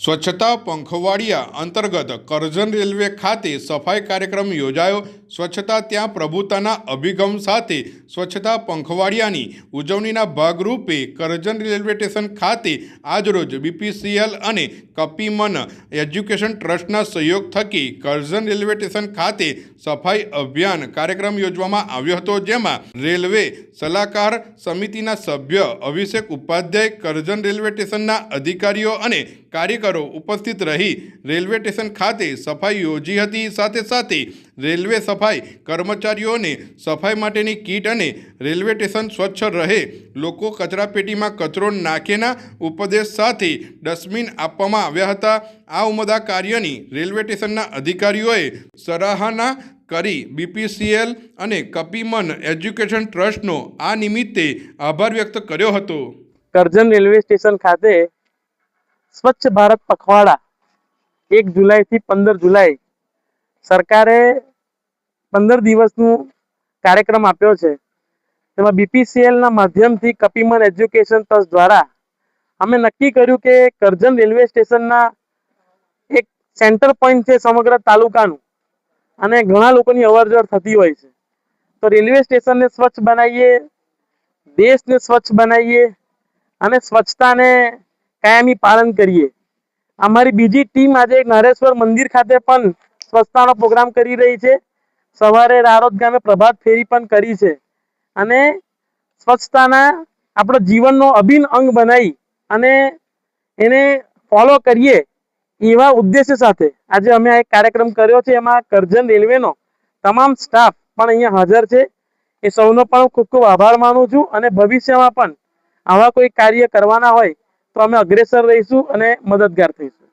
સ્વચ્છતા પંખવાડિયા અંતર્ગત કરજણ રેલવે ખાતે સફાઈ કાર્યક્રમ યોજાયો। સ્વચ્છતા ત્યાં પ્રભુતાના અભિગમ સાથે સ્વચ્છતા પંખવાડિયાની ઉજવણીના ભાગરૂપે કરજણ રેલવે સ્ટેશન ખાતે આજરોજ બીપીસીએલ અને કપીમન એજ્યુકેશન ટ્રસ્ટના સહયોગ થકી કરજણ રેલવે સ્ટેશન ખાતે સફાઈ અભિયાન કાર્યક્રમ યોજવામાં આવ્યો હતો, જેમાં રેલવે સલાહકાર સમિતિના સભ્ય અભિષેક ઉપાધ્યાય, કરજણ રેલવે સ્ટેશનના અધિકારીઓ અને કાર્યકરો ઉપસ્થિત રહી રેલવે સ્ટેશન ખાતે સફાઈ યોજી હતી। સાથે સાથે રેલવે સફાઈ કર્મચારીઓને સફાઈ માટેની કીટ અને રેલવે સ્ટેશન સ્વચ્છ રહે, લોકો કચરાપેટીમાં કચરો નાખેના ઉપદેશ સાથે ડસ્ટબિન આપવામાં આવ્યા હતા। આ ઉમદા કાર્યની રેલવે સ્ટેશનના અધિકારીઓએ સરાહના કરી બીપીસીએલ અને કપીમન એજ્યુકેશન ટ્રસ્ટનો આ નિમિત્તે આભાર વ્યક્ત કર્યો હતો। કરજણ રેલવે સ્ટેશન ખાતે સ્વચ્છ ભારત પખવાડા 1 જુલાઈથી 15 જુલાઈ સરકારે 15 દિવસનું કાર્યક્રમ આપ્યો છે। તેમાં બીપીસીએલના માધ્યમથી કપીમન એજ્યુકેશન ટ્રસ્ટ દ્વારા અમે નક્કી કર્યું કે કરજણ રેલવે સ્ટેશનના એક સેન્ટર પોઈન્ટ છે સમગ્ર તાલુકાનું, અને ઘણા લોકોની અવરજવર થતી હોય છે, તો રેલવે સ્ટેશનને સ્વચ્છ બનાવીએ, દેશને સ્વચ્છ બનાવીએ અને સ્વચ્છતાને કાયમી પાલન કરીએ। અમારી બીજી ટીમ આજે નરેશ્વર મંદિર ખાતે પણ સ્વચ્છતાનો પ્રોગ્રામ કરી રહી છે। સવારે રારોદ ગામે પ્રભાત ફેરી પણ કરી છે, અને સ્વચ્છતાના આપણો જીવનનો અભિન્ન અંગ બનાવી અને એને ફોલો કરીએ એવા ઉદ્દેશ્ય સાથે આજે અમે આ એક કાર્યક્રમ કર્યો છે। એમાં કરજણ રેલવેનો તમામ સ્ટાફ પણ અહીંયા હાજર છે। એ સૌનો પણ ખૂબ ખૂબ આભાર માનું છું, અને ભવિષ્યમાં પણ આવા કોઈ કાર્ય કરવાના હોય તો અમે અગ્રેસર રહીશું અને મદદગાર થઈશું।